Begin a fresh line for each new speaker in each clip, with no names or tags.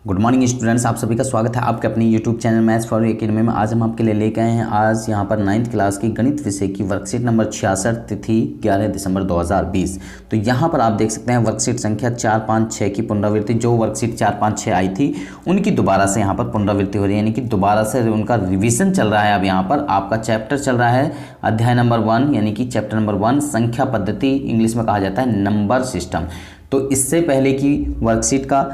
Good morning students, आप सभी का स्वागत है आपके अपने YouTube channel maths for you academy में। आज हम आपके लिए लेके आए हैं आज यहाँ पर 9th क्लास की गणित विषय की वर्कशीट नंबर 66, तिथि 11 दिसंबर 2020। तो यहाँ पर आप देख सकते हैं वर्कशीट संख्या 4, 5, 6 की पुनरावृत्ति। जो वर्कशीट 4, 5, 6 आई थी उनकी दोबारा से यहाँ पर पुनरावृत्ति हो रही है, यानी कि दोबारा से उनका रिविजन चल रहा है। अब यहाँ पर आपका चैप्टर चल रहा है अध्याय नंबर 1, यानी कि चैप्टर नंबर 1 संख्या पद्धति, इंग्लिश में कहा जाता है नंबर सिस्टम। तो इससे पहले की वर्कशीट का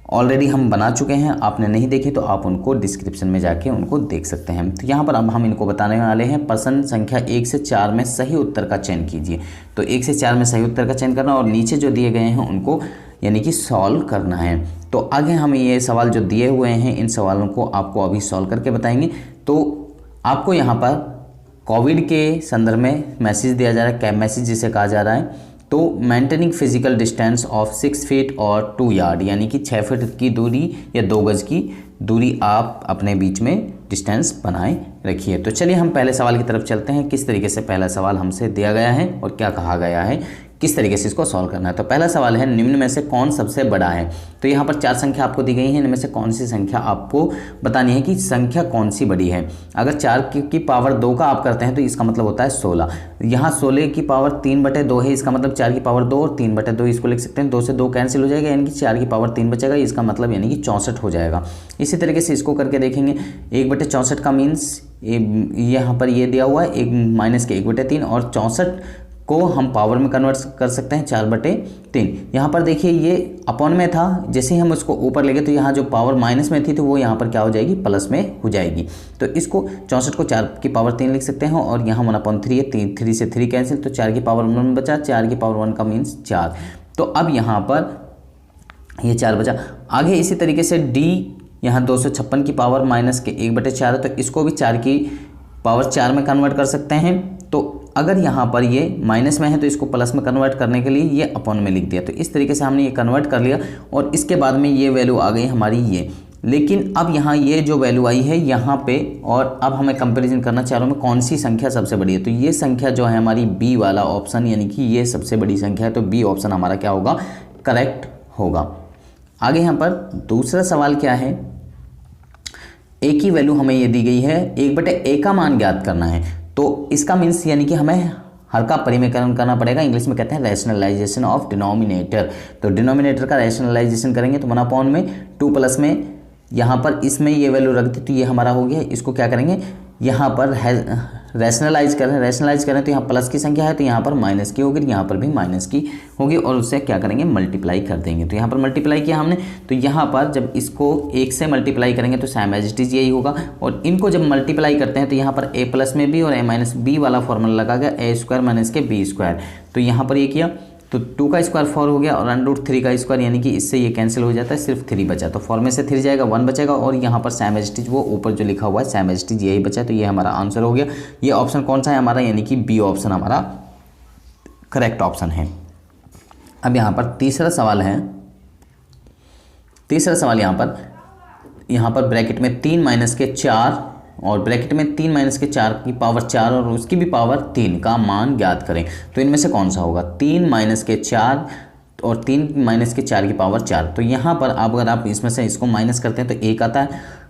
ऑलरेडी हम बना चुके हैं, आपने नहीं देखे तो आप उनको डिस्क्रिप्शन में जाके उनको देख सकते हैं। तो यहाँ पर अब हम इनको बताने वाले हैं। प्रश्न संख्या 1 से 4 में सही उत्तर का चयन कीजिए। तो 1 से 4 में सही उत्तर का चयन करना और नीचे जो दिए गए हैं उनको यानी कि सॉल्व करना है। तो आगे हम ये सवाल जो दिए हुए हैं इन सवालों को आपको अभी सॉल्व करके बताएंगे। तो आपको यहाँ पर कोविड के संदर्भ में मैसेज दिया जा रहा है, कैब मैसेज जिसे कहा जा रहा है। तो maintaining physical distance of 6 feet और 2 यार्ड, यानी कि 6 फीट की दूरी या 2 गज की दूरी आप अपने बीच में डिस्टेंस बनाए रखिए। तो चलिए हम पहले सवाल की तरफ चलते हैं। किस तरीके से पहला सवाल हमसे दिया गया है और क्या कहा गया है, किस तरीके से इसको सॉल्व करना है। तो पहला सवाल है निम्न में से कौन सबसे बड़ा है। तो यहाँ पर 4 संख्या आपको दी गई है, इनमें से कौन सी संख्या आपको बतानी है कि संख्या कौन सी बड़ी है। अगर 4 की पावर 2 का आप करते हैं तो इसका मतलब होता है 16। यहाँ 16 की पावर 3/2 है, इसका मतलब 4 की पावर 2 और 3/2 इसको लिख सकते हैं। 2 से 2 कैंसिल हो जाएगा, यानी कि 4 की पावर 3 बचेगा, इसका मतलब यानी कि 64 हो जाएगा। इसी तरीके से इसको करके देखेंगे। 1/64 का मीन्स यहाँ पर ये दिया हुआ है माइनस के 1/3 और 64 को हम पावर में कन्वर्ट कर सकते हैं 4/3। यहाँ पर देखिए ये अपॉन में था, जैसे ही हम उसको ऊपर ले गए तो यहाँ जो पावर माइनस में थी तो वो यहाँ पर क्या हो जाएगी, प्लस में हो जाएगी। तो इसको 64 को 4 की पावर 3 लिख सकते हैं और यहाँ 1/3 है, 3 से 3 कैंसिल, तो 4 की पावर 1 बचा, 4 की पावर 1 का मीन्स 4। तो अब यहाँ पर ये 4 बचा। आगे इसी तरीके से डी, यहाँ 256 की पावर माइनस के 1/4 है, तो इसको भी 4 की पावर 4 में कन्वर्ट कर सकते हैं। तो अगर यहाँ पर ये माइनस में है तो इसको प्लस में कन्वर्ट करने के लिए ये अपॉन में लिख दिया। तो इस तरीके से हमने ये कन्वर्ट कर लिया और इसके बाद में ये वैल्यू आ गई हमारी ये। लेकिन अब यहाँ ये जो वैल्यू आई है यहाँ पे, और अब हमें कंपैरिजन करना चारों में कौन सी संख्या सबसे बड़ी है। तो ये संख्या जो है हमारी बी वाला ऑप्शन, यानी कि ये सबसे बड़ी संख्या है, तो बी ऑप्शन हमारा क्या होगा, करेक्ट होगा। आगे यहाँ पर दूसरा सवाल क्या है, ए की वैल्यू हमें ये दी गई है, 1/a का मान ज्ञात करना है। तो इसका मीन्स यानी कि हमें हर का परिमेयकरण करना पड़ेगा। इंग्लिश में कहते हैं रैशनलाइजेशन ऑफ डिनोमिनेटर। तो डिनोमिनेटर का रैशनलाइजेशन करेंगे तो 1 में 2 प्लस में यहाँ पर इसमें ये वैल्यू रख दी तो ये हमारा हो गया। इसको क्या करेंगे, यहाँ पर रैशनलाइज करें तो यहाँ प्लस की संख्या है तो यहाँ पर माइनस की होगी, यहाँ पर भी माइनस की होगी और उससे क्या करेंगे, मल्टीप्लाई कर देंगे। तो यहाँ पर मल्टीप्लाई किया हमने, तो यहाँ पर जब इसको 1 से मल्टीप्लाई करेंगे तो सेम एज इट इज यही होगा। और इनको जब मल्टीप्लाई करते हैं तो यहाँ पर a प्लस में b और a माइनस b वाला फॉर्मूला लगा गया, a² माइनस के b²। तो यहाँ पर ये किया तो 2 का स्क्वायर 4 हो गया और √3 का स्क्वायर, यानी कि इससे ये कैंसिल हो जाता है, सिर्फ 3 बचा। तो 4 में से 3 जाएगा, 1 बचेगा और यहाँ पर सेम एज इट इज वो ऊपर जो लिखा हुआ है सेम एज इट इज यही बचा। तो ये हमारा आंसर हो गया। ये ऑप्शन कौन सा है हमारा, यानी कि बी ऑप्शन हमारा करेक्ट ऑप्शन है। अब यहाँ पर तीसरा सवाल है। तीसरा सवाल यहाँ पर ब्रैकेट में 3 माइनस के 4 और ब्रैकेट में 3 माइनस के 4 की पावर 4 और उसकी भी पावर 3 का मान ज्ञात करें। तो इनमें से कौन सा होगा, 3 माइनस के 4 और 3 माइनस के 4 की पावर 4। तो यहाँ पर अगर आप इसमें से इसको माइनस करते हैं तो 1 आता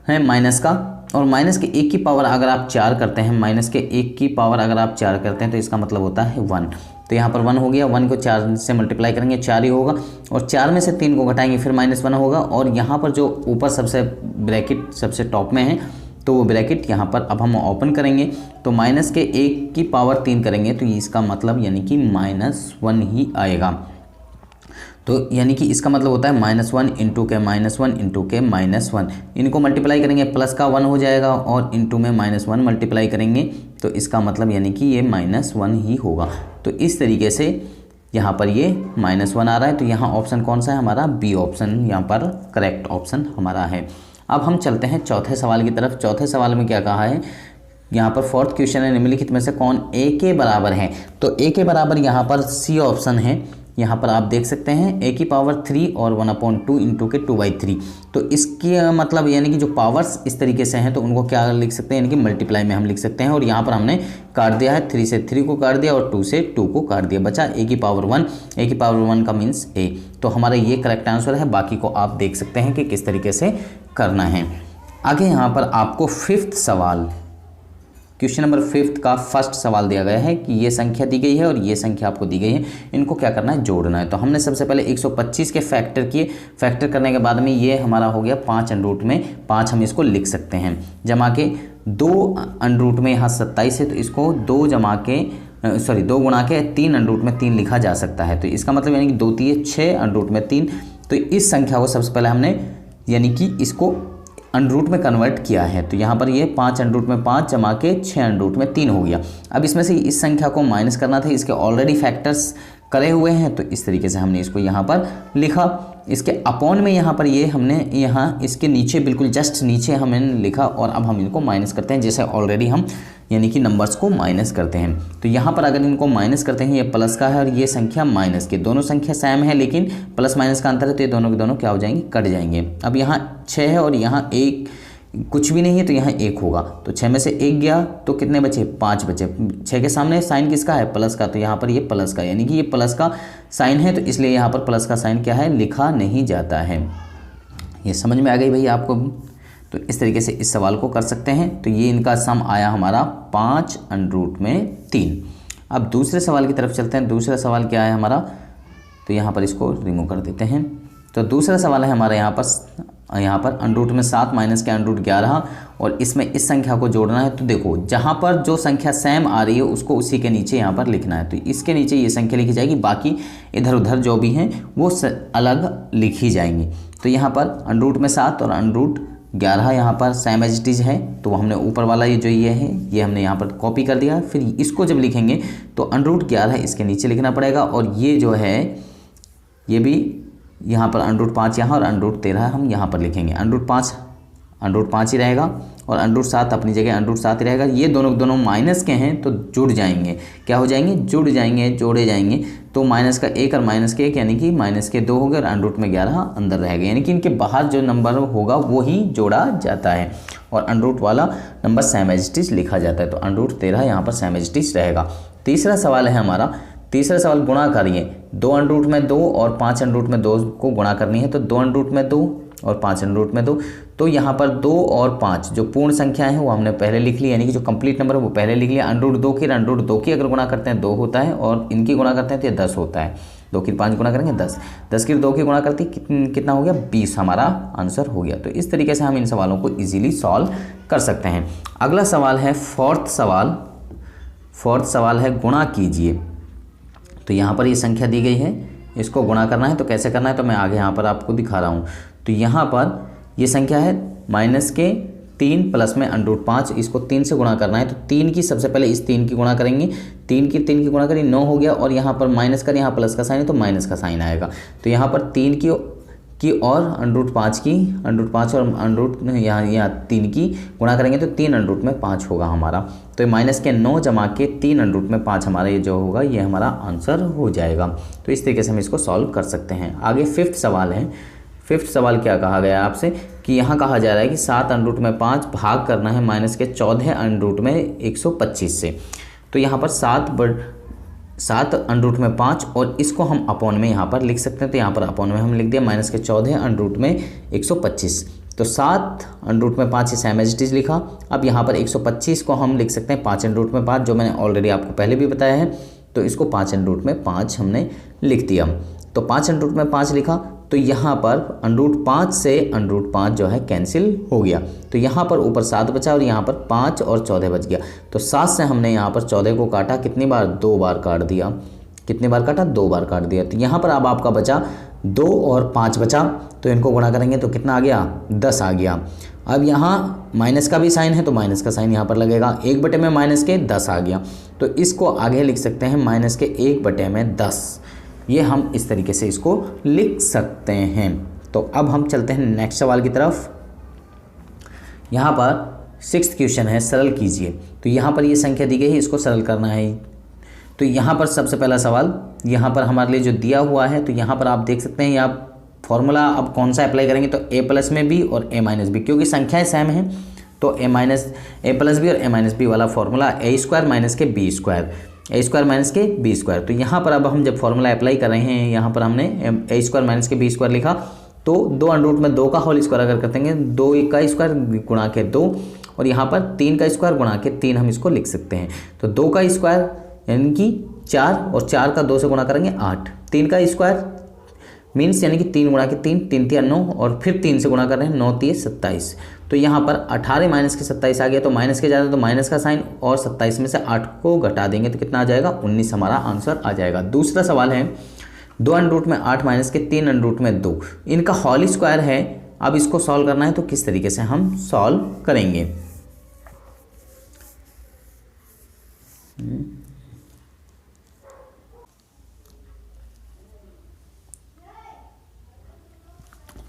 है माइनस का, और माइनस के 1 की पावर अगर आप 4 करते हैं, माइनस के 1 की पावर अगर आप 4 करते हैं तो इसका मतलब होता है 1। तो यहाँ पर 1 हो गया, 1 को 4 से मल्टीप्लाई करेंगे 4 ही होगा और 4 में से 3 को घटाएंगे फिर -1 होगा। और यहाँ पर जो ऊपर सबसे ब्रैकेट सबसे टॉप में है तो वो ब्रैकेट यहाँ पर अब हम ओपन करेंगे तो माइनस के 1 की पावर 3 करेंगे तो इसका मतलब यानी कि -1 ही आएगा। तो यानी कि इसका मतलब होता है -1 इंटू के -1 इंटू के -1। इनको मल्टीप्लाई करेंगे प्लस का 1 हो जाएगा और इंटू में -1 मल्टीप्लाई करेंगे तो इसका मतलब यानी कि ये -1 ही होगा। तो इस तरीके से यहाँ पर ये -1 आ रहा है। तो यहाँ ऑप्शन कौन सा है हमारा, बी ऑप्शन यहाँ पर करेक्ट ऑप्शन हमारा है। अब हम चलते हैं चौथे सवाल की तरफ। चौथे सवाल में क्या कहा है, यहाँ पर 4th क्वेश्चन है, निम्नलिखित में से कौन a के बराबर है। तो a के बराबर यहाँ पर सी ऑप्शन है। यहाँ पर आप देख सकते हैं a की पावर 3 और 1/2 इंटू के 2/3। तो इसके मतलब यानी कि जो पावर्स इस तरीके से हैं तो उनको क्या लिख सकते हैं, यानी कि मल्टीप्लाई में हम लिख सकते हैं। और यहाँ पर हमने काट दिया है, 3 से 3 को काट दिया और 2 से 2 को काट दिया, बचा a की पावर 1। a की पावर 1 का मीन्स a। तो हमारा ये करेक्ट आंसर है। बाकी को आप देख सकते हैं कि किस तरीके से करना है। आगे यहाँ पर आपको 5th सवाल, क्वेश्चन नंबर 5 का फर्स्ट सवाल दिया गया है कि ये संख्या दी गई है और ये संख्या आपको दी गई है, इनको क्या करना है, जोड़ना है। तो हमने सबसे पहले 125 के फैक्टर किए, फैक्टर करने के बाद में ये हमारा हो गया 5 अंडरूट में 5, हम इसको लिख सकते हैं। जमा के 2 अंडरूट में यहाँ 27 है तो इसको 2 गुणा के 3 अंडरूट में 3 लिखा जा सकता है। तो इसका मतलब यानी कि 2 3 6 अंडरूट में 3। तो इस संख्या को सबसे पहले हमने यानी कि इसको अंडरूट में कन्वर्ट किया है। तो यहाँ पर ये 5 अंडरूट में 5 जमा के 6 अंडरूट में 3 हो गया। अब इसमें से इस संख्या को माइनस करना था, इसके ऑलरेडी फैक्टर्स करे हुए हैं तो इस तरीके से हमने इसको यहाँ पर लिखा। इसके अपॉन में यहाँ पर ये हमने यहाँ इसके नीचे बिल्कुल जस्ट नीचे हमने लिखा और अब हम इनको माइनस करते हैं, जैसे ऑलरेडी हम यानी कि नंबर्स को माइनस करते हैं। तो यहाँ पर अगर इनको माइनस करते हैं, ये प्लस का है और ये संख्या माइनस की, दोनों संख्या सेम है लेकिन प्लस माइनस का अंतर है तो ये दोनों के दोनों क्या हो जाएंगे, कट जाएंगे। अब यहाँ 6 है और यहाँ 1 कुछ भी नहीं है तो यहाँ 1 होगा। तो 6 में से 1 गया तो कितने बचे, 5 बचे। 6 के सामने साइन किसका है, प्लस का, तो यहाँ पर ये प्लस का यानी कि ये प्लस का साइन है तो इसलिए यहाँ पर प्लस का साइन क्या है, लिखा नहीं जाता है। ये समझ में आ गई भैया आपको। तो इस तरीके से इस सवाल को कर सकते हैं। तो ये इनका सम आया हमारा 5 अंडरूट में 3। अब दूसरे सवाल की तरफ चलते हैं। दूसरा सवाल क्या है हमारा, तो यहाँ पर इसको रिमूव कर देते हैं। तो दूसरा सवाल है हमारा यहाँ पर अंडरूट में 7 माइनस के अंडरूट 11 और इसमें इस संख्या को जोड़ना है। तो देखो जहाँ पर जो संख्या सेम आ रही है उसको उसी के नीचे यहाँ पर लिखना है। तो इसके नीचे ये संख्या लिखी जाएगी, बाकी इधर उधर जो भी हैं वो अलग लिखी जाएंगी। तो यहाँ पर अंडरूट में 7 और अंडरूट 11 यहाँ पर सेम एज इट इज है तो हमने ऊपर वाला ये जो ये है ये हमने यहाँ पर कॉपी कर दिया। फिर इसको जब लिखेंगे तो अंडरूट 11 इसके नीचे लिखना पड़ेगा और ये जो है ये भी यहाँ पर अंडरूट 5 यहाँ और अंडरूट 13 हम यहाँ पर लिखेंगे। अंडरूट 5 ही रहेगा और अंडरूट 7 अपनी जगह अंडरूट 7 ही रहेगा। ये दोनों माइनस के हैं तो जुड़ जाएंगे, क्या हो जाएंगे, जुड़ जाएंगे, जोड़े जाएंगे। तो माइनस का 1 और माइनस के 1 यानी कि माइनस के 2 हो गए और अंडरूट में 11 अंदर रहेगा, यानी कि इनके बाहर जो नंबर होगा वो ही जोड़ा जाता है और अंडरूट वाला number same as it is लिखा जाता है। तो अंडरूट 13 यहाँ पर सेम एज इट इज रहेगा। तीसरा सवाल है हमारा, तीसरा सवाल गुणा करिए। 2 अंडरूट में 2 और 5 अंडरूट में 2 को गुणा करनी है। तो 2 अंडरूट में 2 और 5 अंडरूट में 2, तो यहाँ पर 2 और 5 जो पूर्ण संख्या है वो हमने पहले लिख ली, यानी कि जो कंप्लीट नंबर है वो पहले लिख लिया। अंडरूट 2 की अगर गुणा करते हैं 2 होता है और इनकी गुणा करते हैं तो ये 10 होता है। 2 की 5 गुणा करेंगे 10, 10 की 2 की गुणा करती कितना हो गया, 20 हमारा आंसर हो गया। तो इस तरीके से हम इन सवालों को ईजिली सॉल्व कर सकते हैं। अगला सवाल है फोर्थ सवाल है गुणा कीजिए। तो यहाँ पर ये संख्या दी गई है, इसको गुणा करना है। तो कैसे करना है तो मैं आगे यहाँ पर आपको दिखा रहा हूँ। तो यहाँ पर ये संख्या है माइनस के 3 प्लस में अंडरूट 5, इसको 3 से गुणा करना है। तो 3 की सबसे पहले इस 3 की गुणा करेंगे, 3 की गुणा करें 9 हो गया और यहाँ पर माइनस कर, यहाँ प्लस का साइन है तो माइनस का साइन आएगा। तो यहाँ पर 3 की और अंडरूट 5 और अंडरूट यहाँ 3 की गुणा करेंगे तो 3 अंडरूट में 5 होगा हमारा। तो माइनस के 9 जमा के 3 अंडरूट में 5 हमारा ये जो होगा ये हमारा आंसर हो जाएगा। तो इस तरीके से हम इसको सॉल्व कर सकते हैं। आगे 5th सवाल है। 5th सवाल क्या कहा गया है आपसे कि यहाँ कहा जा रहा है कि 7 अंडरूट में 5 भाग करना है माइनस के 14 अंडरूट में 125 से। तो यहाँ पर 7 अंडरूट में 5 और इसको हम अपॉन में यहाँ पर लिख सकते हैं। तो यहाँ पर अपॉन में हम लिख दिया माइनस के 14 अंडरूट में 125। तो 7 अंडरूट में 5 सेम एज इट इज लिखा। अब यहाँ पर 125 को हम लिख सकते हैं 5 अंडरूट में 5, जो मैंने ऑलरेडी आपको पहले भी बताया है। तो इसको 5 अंडरूट में 5 हमने लिख दिया। तो 5 अंडरूट में 5 लिखा तो यहाँ पर अंडरूट 5 से अंडरूट 5 जो है कैंसिल हो गया। तो यहाँ पर ऊपर 7 बचा और यहाँ पर 5 और 14 बच गया। तो 7 से हमने यहाँ पर 14 को काटा, कितनी बार, 2 बार काट दिया। कितनी बार काटा, 2 बार काट दिया। तो यहाँ पर अब आपका बचा 2 और 5 बचा, तो इनको गुणा करेंगे तो कितना आ गया, 10 आ गया। अब यहाँ माइनस का भी साइन है तो माइनस का साइन यहाँ पर लगेगा। 1 बटे में माइनस के 10 आ गया। तो इसको आगे लिख सकते हैं माइनस के 1 बटे में 10। ये हम इस तरीके से इसको लिख सकते हैं। तो अब हम चलते हैं नेक्स्ट सवाल की तरफ। यहाँ पर 6th क्वेश्चन है, सरल कीजिए। तो यहाँ पर ये संख्या दी गई है, इसको सरल करना है। तो यहाँ पर सबसे पहला सवाल यहाँ पर हमारे लिए जो दिया हुआ है, तो यहाँ पर आप देख सकते हैं आप फॉर्मूला अब कौन सा अप्लाई करेंगे, तो ए प्लस में बी और ए माइनस बी, क्योंकि संख्याएं सेम हैं तो ए प्लस बी और ए माइनस बी वाला फॉर्मूला ए स्क्वायर माइनस के बी स्क्वायर, ए स्क्वायर माइनस के बी स्क्वायर। तो यहाँ पर अब हम जब फॉर्मूला अप्लाई कर रहे हैं, यहाँ पर हमने ए स्क्वायर माइनस के बी स्क्वायर लिखा, तो 2 अंडर रूट में 2 का होल स्क्वायर अगर करते हैं 2 का स्क्वायर गुणा के 2 और यहाँ पर 3 का स्क्वायर गुणा के 3 हम इसको लिख सकते हैं। तो 2 का स्क्वायर यानी कि 4 और 4 का 2 से गुणा करेंगे 8, 3 का स्क्वायर मीन्स यानी कि 3 गुणा के 3, 3 3 9 और फिर 3 से गुणा कर रहे हैं 9 3 27। तो यहाँ पर 18 माइनस के 27 आ गया, तो माइनस के ज़्यादा तो माइनस का साइन और 27 में से 8 को घटा देंगे तो कितना आ जाएगा 19 हमारा आंसर आ जाएगा। दूसरा सवाल है 2 अंडर रूट में 8 माइनस के 3 अंडर रूट में 2, इनका होल स्क्वायर है। अब इसको सॉल्व करना है तो किस तरीके से हम सॉल्व करेंगे।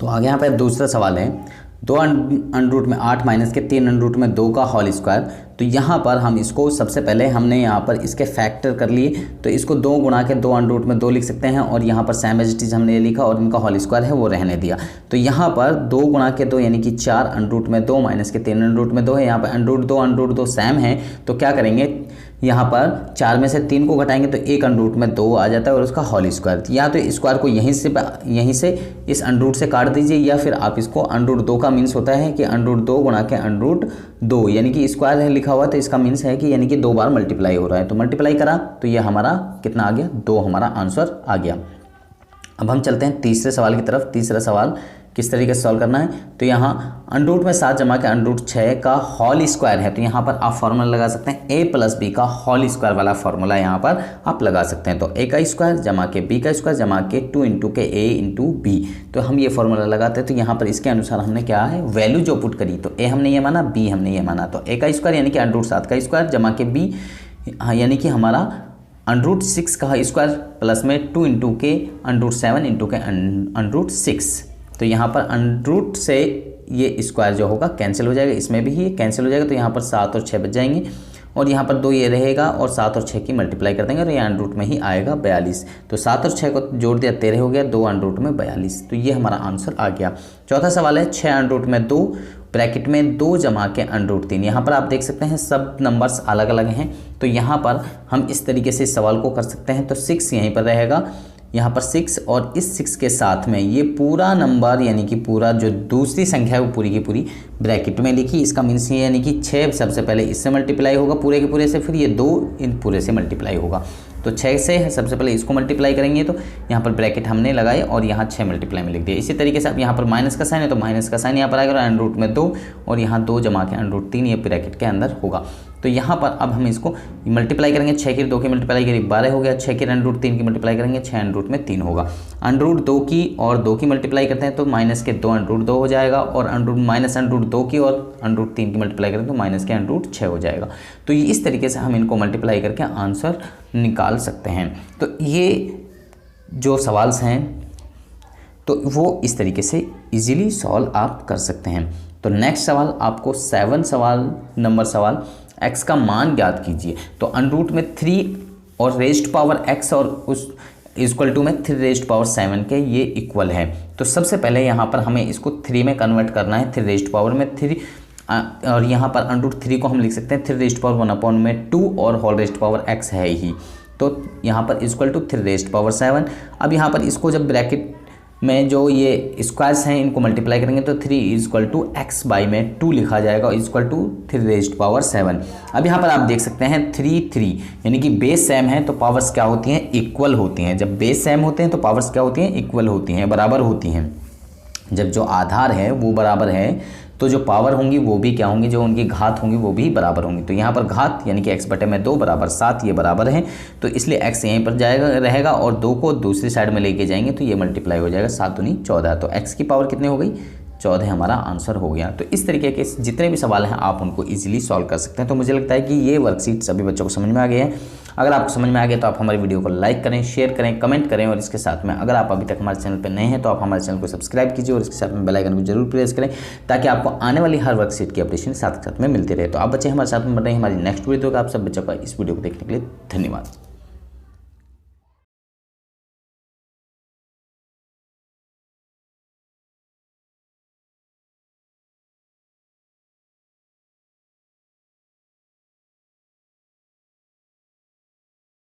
तो आगे यहाँ पर दूसरा सवाल है 2 अंडर रूट में 8 माइनस के 3 अंडर रूट में 2 का होल स्क्वायर। तो यहाँ पर हम इसको सबसे पहले हमने यहाँ पर इसके फैक्टर कर लिए, तो इसको 2 गुणा के 2 अंडर रूट में 2 लिख सकते हैं और यहाँ पर सेम एज इट इज हमने ये लिखा और इनका होल स्क्वायर है वो रहने दिया। तो यहाँ पर 2 गुणा के 2 यानी कि 4 अंडर रूट में 2 माइनस के 3 अंडर रूट में 2 है। यहाँ पर अंडर रूट 2 सेम है, तो क्या करेंगे यहाँ पर 4 में से 3 को घटाएंगे तो 1 अंडर रूट में 2 आ जाता है और उसका होल स्क्वायर। या तो स्क्वायर को यहीं से इस अंडर रूट से काट दीजिए, या फिर आप इसको अंडर रूट 2 का मीन्स होता है कि अंडर रूट 2 गुणा के अंडर रूट 2 यानी कि स्क्वायर है लिखा हुआ, तो इसका मीन्स है कि यानी कि 2 बार मल्टीप्लाई हो रहा है। तो मल्टीप्लाई करा तो ये हमारा कितना आ गया 2 हमारा आंसर आ गया। अब हम चलते हैं तीसरे सवाल की तरफ। तीसरा सवाल किस तरीके से सॉल्व करना है, तो यहाँ अंडर रूट में 7 जमा के अंडर रूट 6 का होल स्क्वायर है। तो यहाँ पर आप फॉर्मूला लगा सकते हैं ए प्लस बी का होल स्क्वायर वाला फॉर्मूला यहाँ पर आप लगा सकते हैं। तो ए का स्क्वायर जमा के बी का स्क्वायर जमा के 2 इंटू के ए इंटू बी, तो हम ये फॉर्मूला लगाते हैं। तो यहाँ पर इसके अनुसार हमने क्या है वैल्यू जो पुट करी, तो ए हमने ये माना, बी हमने ये माना। तो ए का स्क्वायर यानी कि अंडर रूट 7 का स्क्वायर जमा के बी यानी कि हमारा अंडर रूट 6 का स्क्वायर प्लस में 2 इंटू के अंडर रूट 7 इंटू के अंडर रूट 6। तो यहाँ पर अंडर रूट से ये स्क्वायर जो होगा कैंसिल हो जाएगा, इसमें भी ये कैंसिल हो जाएगा। तो यहाँ पर 7 और 6 बच जाएंगे और यहाँ पर 2 ये रहेगा और 7 और 6 की मल्टीप्लाई कर देंगे और ये अंडर रूट में ही आएगा 42। तो 7 और 6 को जोड़ दिया 13 हो गया, 2 अंडर रूट में 42। तो ये हमारा आंसर आ गया। चौथा सवाल है 6 अंडर रूट में 2 ब्रैकेट में 2 जमा के अंडर रूट 3। यहाँ पर आप देख सकते हैं सब नंबर्स अलग अलग हैं, तो यहाँ पर हम इस तरीके से इस सवाल को कर सकते हैं। तो 6 यहीं पर रहेगा, यहाँ पर 6 और इस 6 के साथ में ये पूरा नंबर यानी कि पूरा जो दूसरी संख्या है वो पूरी की पूरी ब्रैकेट में लिखी। इसका मीन्स ये यानी कि 6 सबसे पहले इससे मल्टीप्लाई होगा पूरे के पूरे से, फिर ये 2 इन पूरे से मल्टीप्लाई होगा। तो 6 से सबसे पहले इसको मल्टीप्लाई करेंगे, तो यहाँ पर ब्रैकेट हमने लगाए और यहाँ 6 मल्टीप्लाई में लिख दिया। इसी तरीके से अब यहाँ पर माइनस का साइन है तो माइनस का साइन यहाँ पर आएगा और अंडर रूट में 2 और यहाँ 2 जमा के अंडर रूट 3 ये ब्रैकेट के अंदर होगा। तो यहाँ पर अब हम इसको मल्टीप्लाई करेंगे, 6 की 2 की मल्टीप्लाई करेंगे 12 हो गया, 6 की अंडर रूट 3 की मल्टीप्लाई करेंगे 6 अंडर रूट में 3 होगा। अंडर रूट 2 की और 2 की मल्टीप्लाई करते हैं तो माइनस के 2 अंडर रूट 2 हो जाएगा और माइनस अंडर रूट 2 की और अंडर रूट 3 की मल्टीप्लाई करें तो माइनस के अंडर रूट 6 हो जाएगा। तो ये इस तरीके से हम इनको मल्टीप्लाई करके आंसर निकाल सकते हैं। तो ये जो सवाल हैं तो वो इस तरीके से इजीली सॉल्व आप कर सकते हैं। तो नेक्स्ट सवाल आपको 7 नंबर सवाल x का मान ज्ञात कीजिए। तो अंडर रूट में 3 और रेज्ड पावर x और उस इक्वल टू में 3 रेज्ड पावर 7 के ये इक्वल है। तो सबसे पहले यहाँ पर हमें इसको 3 में कन्वर्ट करना है, 3 रेज्ड पावर में 3 और यहाँ पर अंडर रूट 3 को हम लिख सकते हैं 3 रेज्ड पावर 1 में 2 और होल रेज्ड पावर x है ही, तो यहाँ पर इक्वल टू 3 रेज्ड पावर 7। अब यहाँ पर इसको जब ब्रैकेट में जो ये स्क्वायर्स हैं इनको मल्टीप्लाई करेंगे तो 3 इक्वल टू x बाई में 2 लिखा जाएगा इक्वल टू 3 रेज्ड पावर 7। अब यहाँ पर आप देख सकते हैं 3 यानी कि बेस सेम है तो पावर्स क्या होती हैं इक्वल होती हैं। जब बेस सेम होते हैं तो पावर्स क्या होती हैं इक्वल होती हैं, बराबर होती हैं। जब जो आधार है वो बराबर है तो जो पावर होंगी वो भी क्या होंगी, जो उनकी घात होंगी वो भी बराबर होंगी। तो यहाँ पर घात यानी कि x बटे में 2 बराबर 7 ये बराबर है, तो इसलिए x यहीं पर जाएगा रहेगा और 2 को दूसरी साइड में लेके जाएंगे तो ये मल्टीप्लाई हो जाएगा 7 दूनी 14। तो x की पावर कितनी हो गई 14 हमारा आंसर हो गया। तो इस तरीके के जितने भी सवाल हैं आप उनको इजीली सॉल्व कर सकते हैं। तो मुझे लगता है कि ये वर्कशीट सभी बच्चों को समझ में आ गया है। अगर आपको समझ में आ गया तो आप हमारी वीडियो को लाइक करें, शेयर करें, कमेंट करें और इसके साथ में अगर आप अभी तक हमारे चैनल पर नए हैं तो आप हमारे चैनल को सब्सक्राइब कीजिए और इसके साथ में बेल आइकन को जरूर प्रेस करें ताकि आपको आने वाली हर वर्कशीट की अपडेशन साथ में मिलती रहे। तो आप बच्चे हमारे साथ में बन रहे हैं हमारी नेक्स्ट वीडियो का। आप सब बच्चों का इस वीडियो को देखने के लिए धन्यवाद।